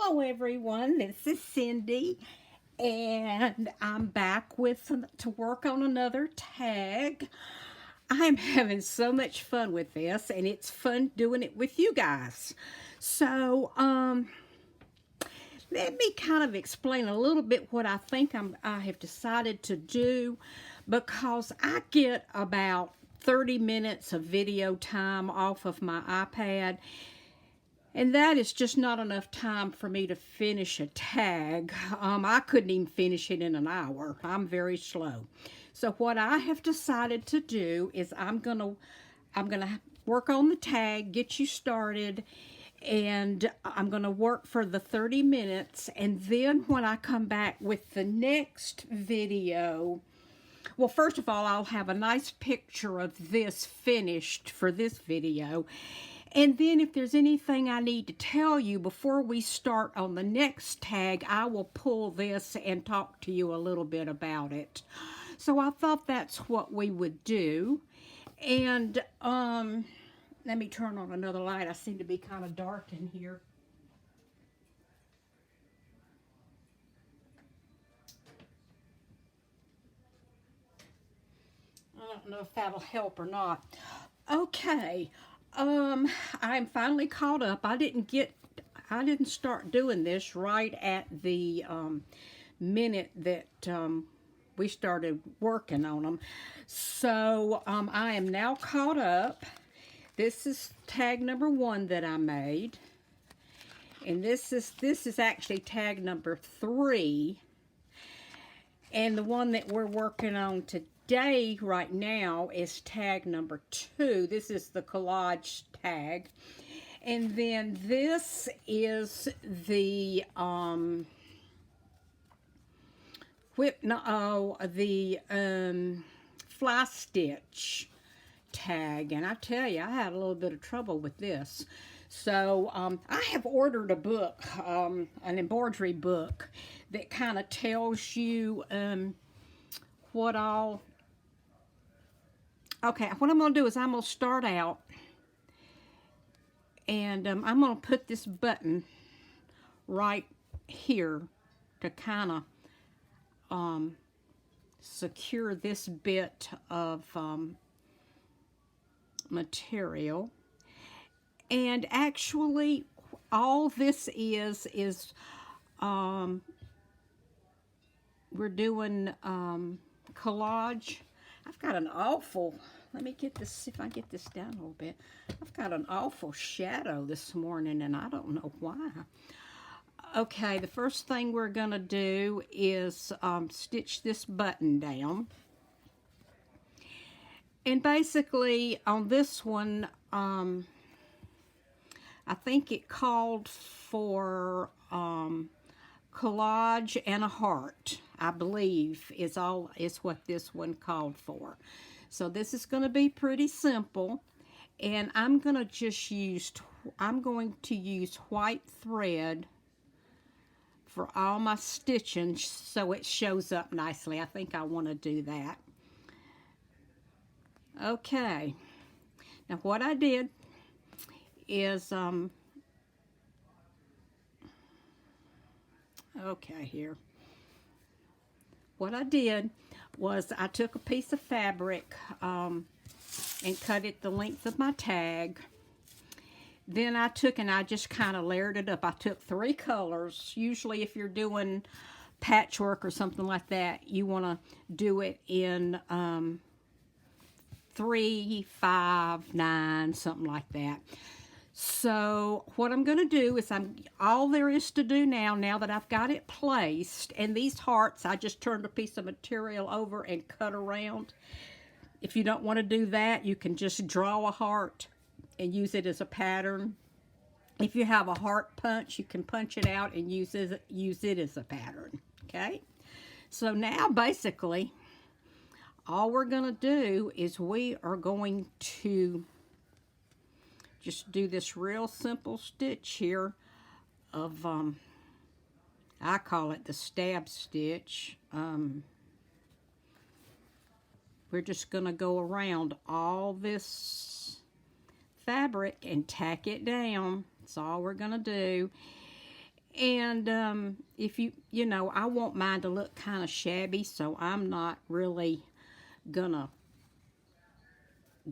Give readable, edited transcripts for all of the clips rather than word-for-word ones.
Hello everyone, this is Cindy and I'm back with to work on another tag. I'm having so much fun with this and it's fun doing it with you guys. So, let me kind of explain a little bit what I think I have decided to do, because I get about 30 minutes of video time off of my iPad, and that is just not enough time for me to finish a tag. I couldn't even finish it in an hour. I'm very slow. So what I have decided to do is I'm gonna work on the tag, get you started, and I'm gonna work for the 30 minutes, and then when I come back with the next video, well, first of all, I'll have a nice picture of this finished for this video. And then if there's anything I need to tell you before we start on the next tag, I will pull this and talk to you a little bit about it. So I thought that's what we would do. And let me turn on another light. I seem to be kind of dark in here. I don't know if that'll help or not. Okay. I'm finally caught up. I didn't start doing this right at the minute that we started working on them. So I am now caught up. This is tag number 1 that I made. And this is actually tag number 3. And the one that we're working on today right now is tag number 2. This is the collage tag. And then this is the fly stitch tag. And I tell you, I had a little bit of trouble with this. So I have ordered a book, an embroidery book that kind of tells you what all. Okay, what I'm going to do is I'm going to start out, and I'm going to put this button right here to kind of secure this bit of material. And actually, all this is we're doing collage. I've got an awful, let me get this, see if I get this down a little bit. I've got an awful shadow this morning and I don't know why. Okay, the first thing we're going to do is stitch this button down. And basically on this one, I think it called for collage and a heart, I believe, is what this one called for. So this is going to be pretty simple, and I'm going to use white thread for all my stitching so it shows up nicely. I think I want to do that. Okay, now what I did is okay, here. What I did was I took a piece of fabric and cut it the length of my tag. Then I took and I just kind of layered it up. I took 3 colors. Usually if you're doing patchwork or something like that, you want to do it in 3, 5, 9, something like that. So what I'm going to do is all there is to do now that I've got it placed, and these hearts, I just turned a piece of material over and cut around. If you don't want to do that, you can just draw a heart and use it as a pattern. If you have a heart punch, you can punch it out and use it as a pattern, okay? So now basically, all we're going to do is we are going to just do this real simple stitch here of, I call it the stab stitch. We're just going to go around all this fabric and tack it down. That's all we're going to do. And if you know, I want mine to look kind of shabby, so I'm not really gonna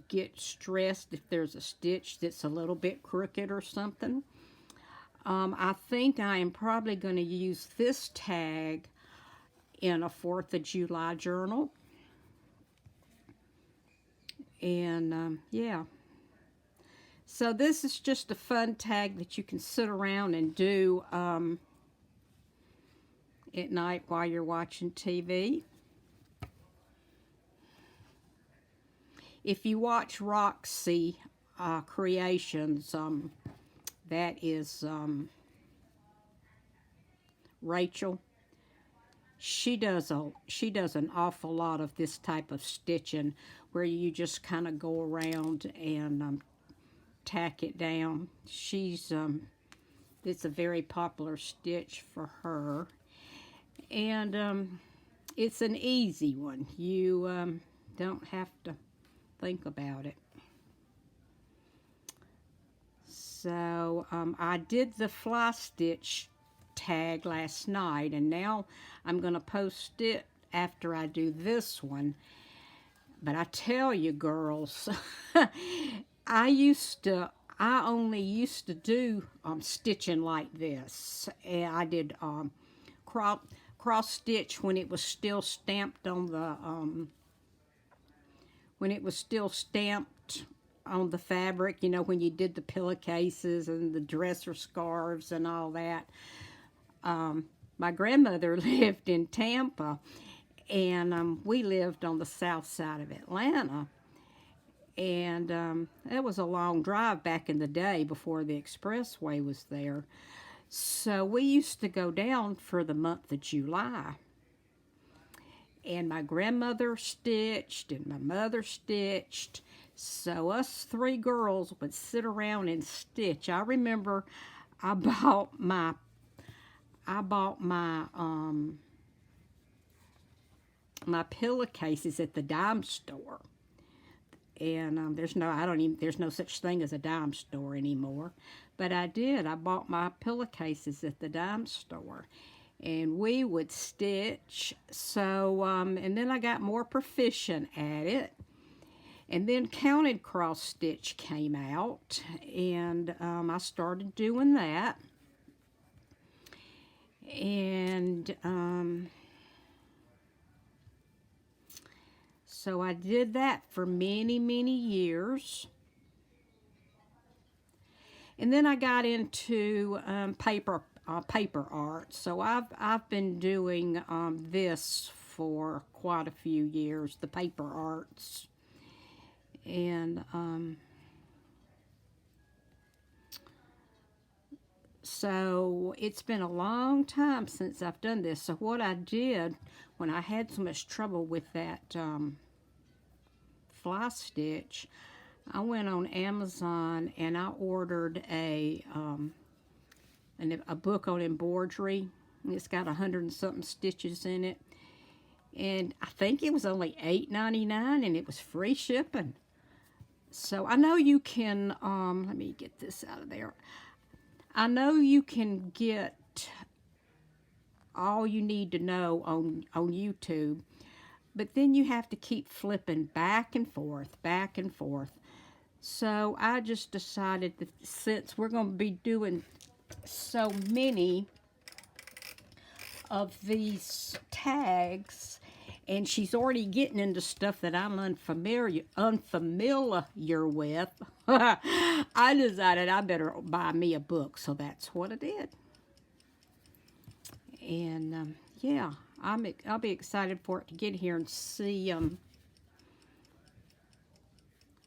get stressed if there's a stitch that's a little bit crooked or something. I think I am probably going to use this tag in a 4th of July journal. And yeah. So this is just a fun tag that you can sit around and do at night while you're watching TV. If you watch Roxy Creations, that is Rachel. She does an awful lot of this type of stitching where you just kind of go around and tack it down. It's a very popular stitch for her, and it's an easy one. You don't have to think about it. So I did the fly stitch tag last night, and now I'm going to post it after I do this one. But I tell you, girls, I only used to do stitching like this. And I did cross stitch when it was still stamped on the fabric, you know, when you did the pillowcases and the dresser scarves and all that. My grandmother lived in Tampa, and we lived on the south side of Atlanta. And it was a long drive back in the day before the expressway was there. So we used to go down for the month of July. And my grandmother stitched and my mother stitched. So us 3 girls would sit around and stitch. I remember I bought my my pillowcases at the dime store. And there's no such thing as a dime store anymore. But I bought my pillowcases at the dime store. And we would stitch. So, and then I got more proficient at it. And then counted cross stitch came out. And I started doing that. And so I did that for many, many years. And then I got into paper art. So I've been doing this for quite a few years, the paper arts. And so it's been a long time since I've done this. So what I did when I had so much trouble with that fly stitch, I went on Amazon and I ordered a book on embroidery. It's got 100 and something stitches in it, and I think it was only $8.99, and it was free shipping. So I know you can. Let me get this out of there. I know you can get all you need to know on YouTube, but then you have to keep flipping back and forth, back and forth. So I just decided that since we're going to be doing so many of these tags, and she's already getting into stuff that I'm unfamiliar with, I decided I better buy me a book. So that's what I did. And yeah, I'll be excited for it to get here and see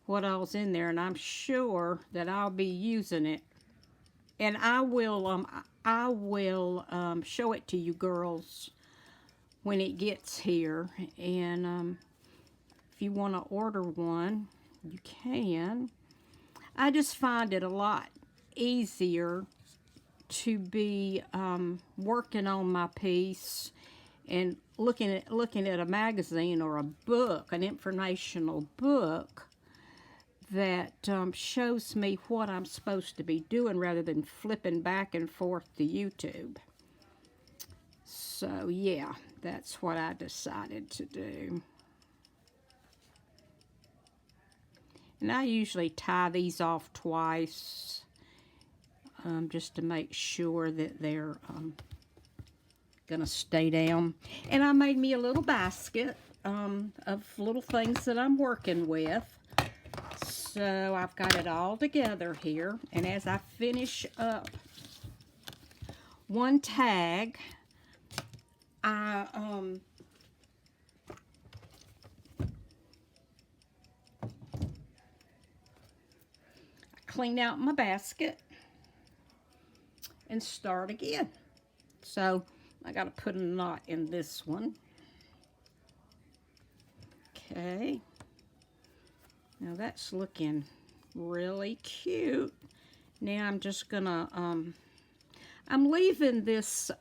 what all's in there, and I'm sure that I'll be using it. And I will show it to you girls when it gets here. And if you want to order one, you can. I just find it a lot easier to be working on my piece and looking at a magazine or a book, an informational book, that shows me what I'm supposed to be doing rather than flipping back and forth to YouTube. So yeah, that's what I decided to do. And I usually tie these off twice just to make sure that they're gonna stay down. And I made me a little basket of little things that I'm working with. So I've got it all together here. And as I finish up one tag, I clean out my basket and start again. So I got to put a knot in this one. Okay. Now that's looking really cute. Now I'm just gonna, I'm leaving this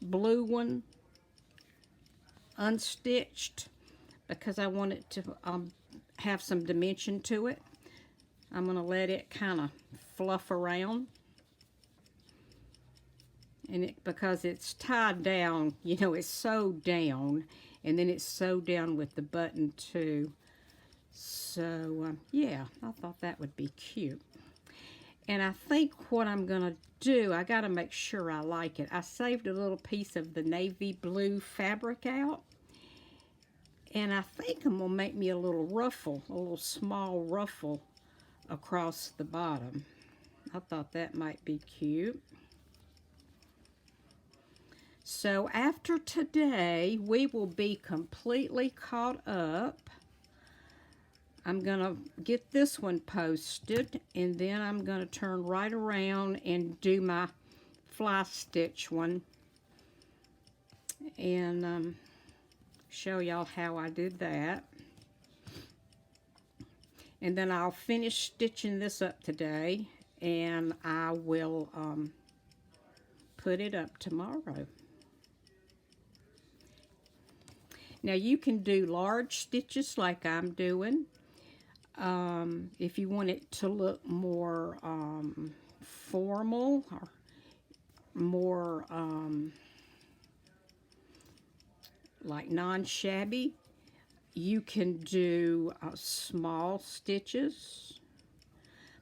blue one unstitched because I want it to have some dimension to it. I'm gonna let it kind of fluff around. And it, because it's tied down, you know, it's sewed down, and then it's sewed down with the button too. So, yeah, I thought that would be cute. And I think what I'm going to do, I got to make sure I like it. I saved a little piece of the navy blue fabric out. And I think I'm going to make me a little ruffle, a little small ruffle across the bottom. I thought that might be cute. So after today, we will be completely caught up. I'm going to get this one posted, and then I'm going to turn right around and do my fly stitch one and show y'all how I did that. And then I'll finish stitching this up today, and I will put it up tomorrow. Now you can do large stitches like I'm doing. If you want it to look more formal or more like non-shabby, you can do small stitches.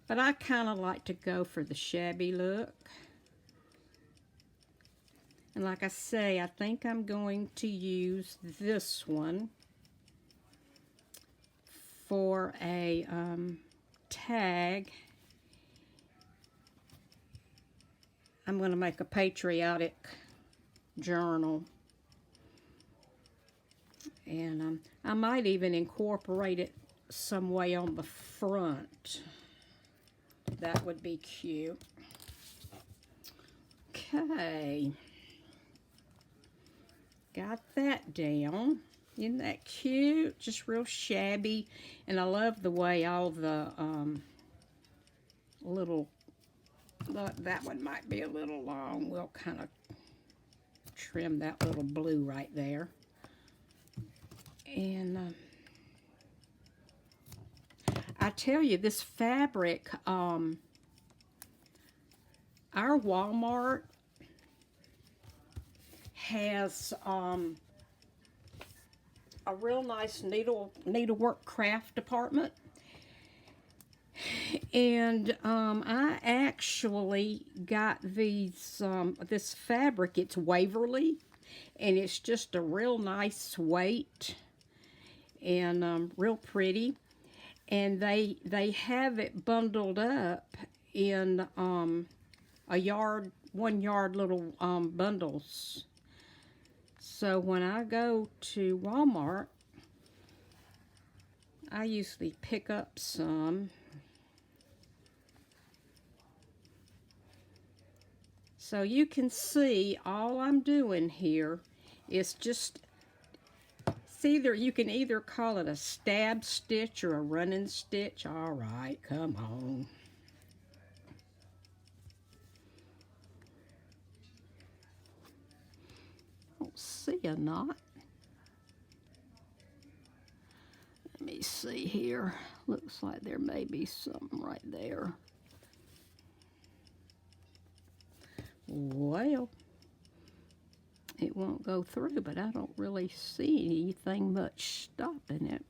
But I kind of like to go for the shabby look. And like I say, I think I'm going to use this one for a tag. I'm going to make a patriotic journal. And I might even incorporate it some way on the front. That would be cute. Okay. Got that down. Isn't that cute? Just real shabby. And I love the way all the little, that one might be a little long. We'll kind of trim that little blue right there. And I tell you, this fabric, our Walmart has a real nice needlework craft department. And I actually got these this fabric. It's Waverly, and it's just a real nice weight and real pretty. And they have it bundled up in 1 yard little bundles. So when I go to Walmart, I usually pick up some. So you can see all I'm doing here is just, you can either call it a stab stitch or a running stitch. All right, come on. I don't see a knot. Let me see here. Looks like there may be something right there. Well, it won't go through, but I don't really see anything much stopping it.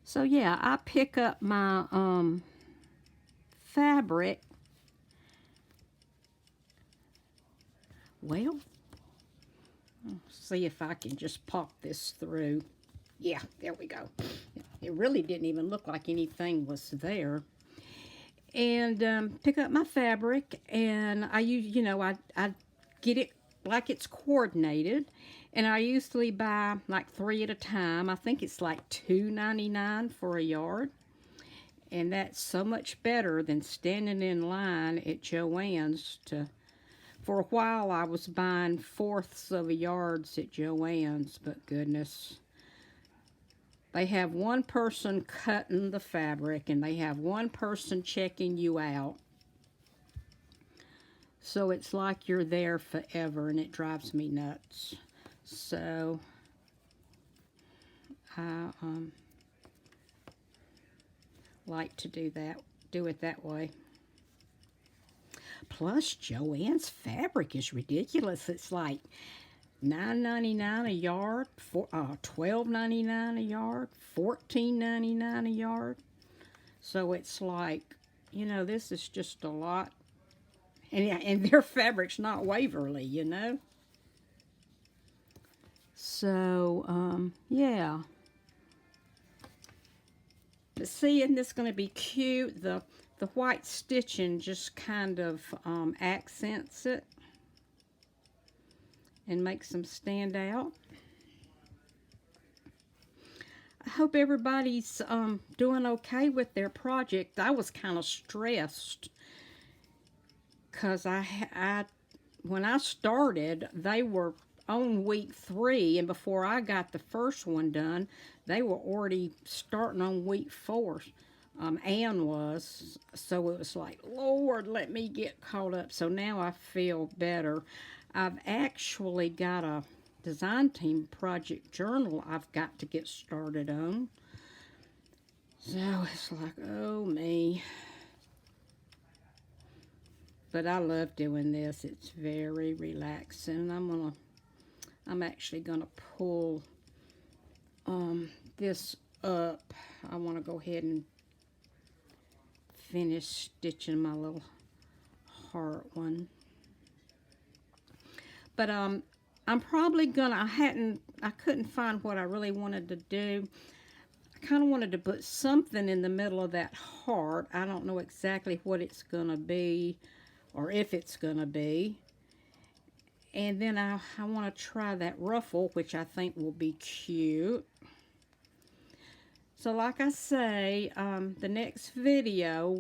So yeah, I pick up my fabric. Well, see if I can just pop this through. Yeah, there we go. It really didn't even look like anything was there. And pick up my fabric, and I use, I get it like it's coordinated, and I usually buy like 3 at a time. I think it's like $2.99 for a yard, and that's so much better than standing in line at Joann's to. For a while, I was buying 1/4 of a yards at Joann's, but goodness. They have one person cutting the fabric, and they have one person checking you out. So it's like you're there forever, and it drives me nuts. So I like to do it that way. Plus, Joann's fabric is ridiculous. It's like $9.99 a yard, $12.99 a yard, $14.99 a yard. So it's like, this is just a lot. And their fabric's not Waverly, So, yeah. But see, isn't this going to be cute? The white stitching just kind of accents it and makes them stand out. I hope everybody's doing okay with their project. I was kind of stressed because when I started, they were on week 3, and before I got the first one done, they were already starting on week 4. Anne was, so it was like, Lord, let me get caught up. So now I feel better. I've actually got a design team project journal I've got to get started on. So it's like, oh me. But I love doing this. It's very relaxing. I'm actually gonna pull this up. I want to go ahead and finish stitching my little heart one. But I'm probably gonna, I couldn't find what I really wanted to do. I kind of wanted to put something in the middle of that heart. I don't know exactly what it's gonna be or if it's gonna be. And then I want to try that ruffle, which I think will be cute. So like I say, the next video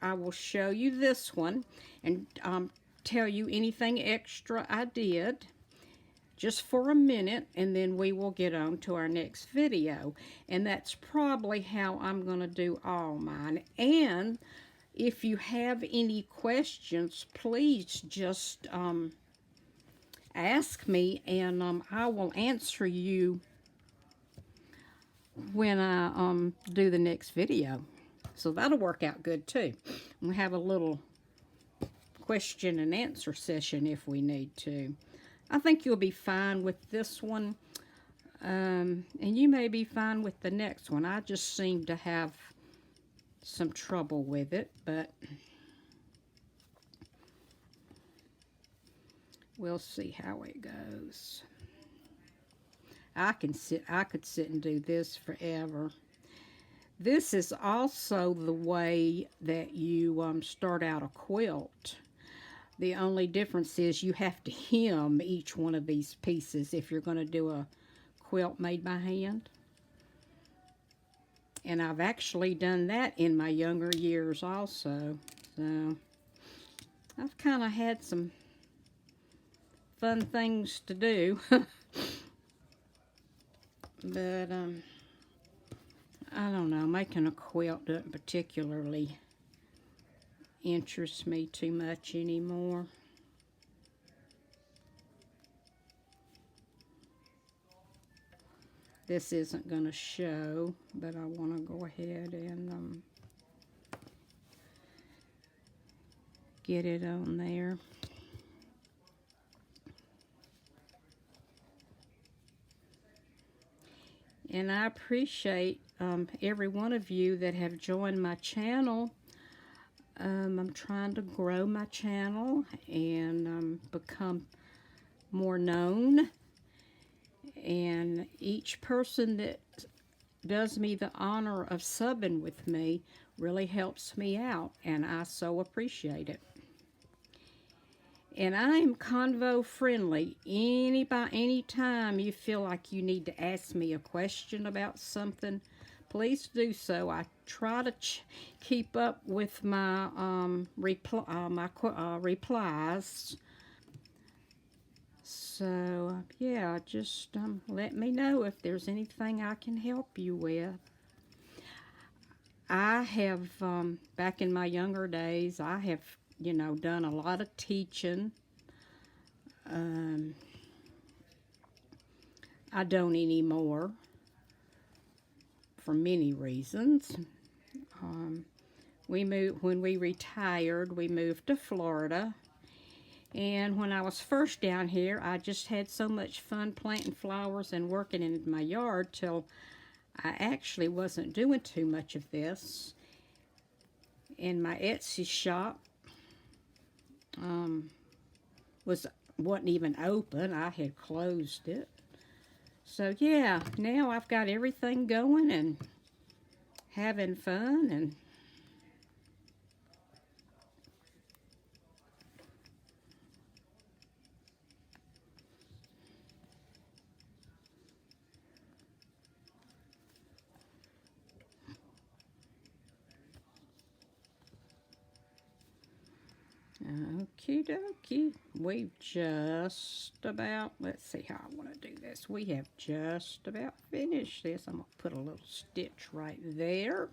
I will show you this one and tell you anything extra I did just for a minute, and then we will get on to our next video. And that's probably how I'm going to do all mine. And if you have any questions, please just ask me, and I will answer you when I do the next video. So that'll work out good too. We'll have a little question and answer session if we need to. I think you'll be fine with this one, and you may be fine with the next one. I just seem to have some trouble with it, but we'll see how it goes. I could sit and do this forever. This is also the way that you start out a quilt. The only difference is you have to hem each one of these pieces if you're going to do a quilt made by hand. And I've actually done that in my younger years also. So I've kind of had some fun things to do. But I don't know, making a quilt doesn't particularly interest me too much anymore. this isn't going to show, but I want to go ahead and get it on there. And I appreciate every one of you that have joined my channel. I'm trying to grow my channel and become more known. And each person that does me the honor of subbing with me really helps me out, and I so appreciate it. And I am convo friendly. Anytime you feel like you need to ask me a question about something, please do so. I try to keep up with my replies. So yeah, just let me know if there's anything I can help you with. I have back in my younger days, I have done a lot of teaching. I don't anymore for many reasons. When we retired, we moved to Florida. And when I was first down here, I just had so much fun planting flowers and working in my yard till I actually wasn't doing too much of this. And my Etsy shop wasn't even open. I had closed it. So yeah, now I've got everything going and having fun and okie dokie. We've just about, let's see how I want to do this. We have just about finished this. I'm going to put a little stitch right there.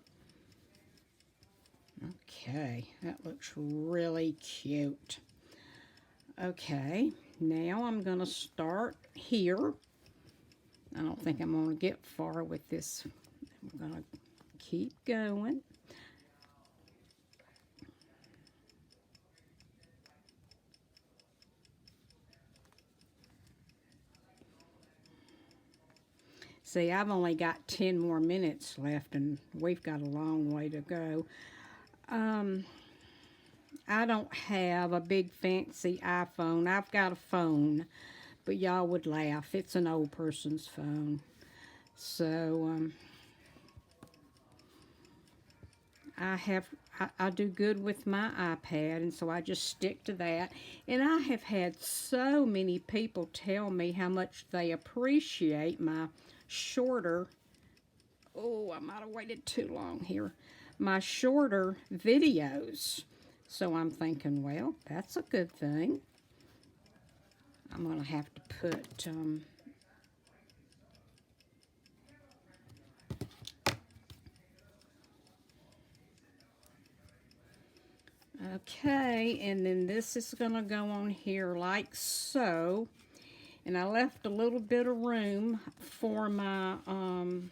Okay, that looks really cute. Okay, now I'm going to start here. I don't think I'm going to get far with this. I'm going to keep going. See, I've only got 10 more minutes left, and we've got a long way to go. I don't have a big fancy iPhone. I've got a phone, but y'all would laugh. It's an old person's phone. So, I do good with my iPad, and so I just stick to that. And I have had so many people tell me how much they appreciate my shorter, oh, I might have waited too long here, my shorter videos. So I'm thinking, well, that's a good thing. I'm going to have to put okay, and then this is going to go on here like so. And I left a little bit of room for my, I'll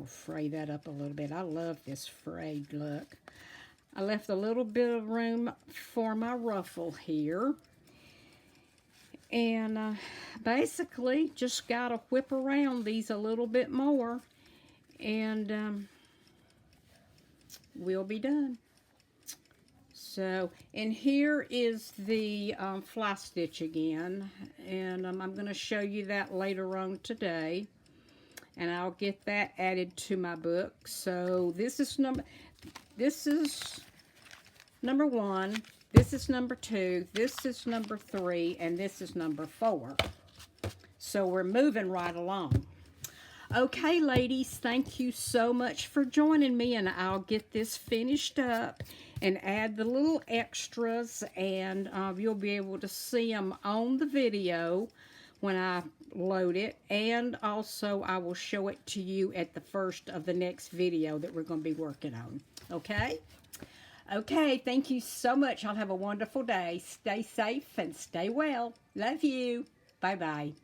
fray that up a little bit. I love this frayed look. I left a little bit of room for my ruffle here. And basically just got to whip around these a little bit more. And we'll be done. So, and here is the fly stitch again, and I'm going to show you that later on today, and I'll get that added to my book. So this is number 1, this is number 2, this is number 3, and this is number 4. So we're moving right along. Okay, ladies, thank you so much for joining me, and I'll get this finished up and add the little extras, and you'll be able to see them on the video when I load it, and also I will show it to you at the first of the next video that we're going to be working on. Okay? Okay, thank you so much. I'll have a wonderful day. Stay safe and stay well. Love you. Bye-bye.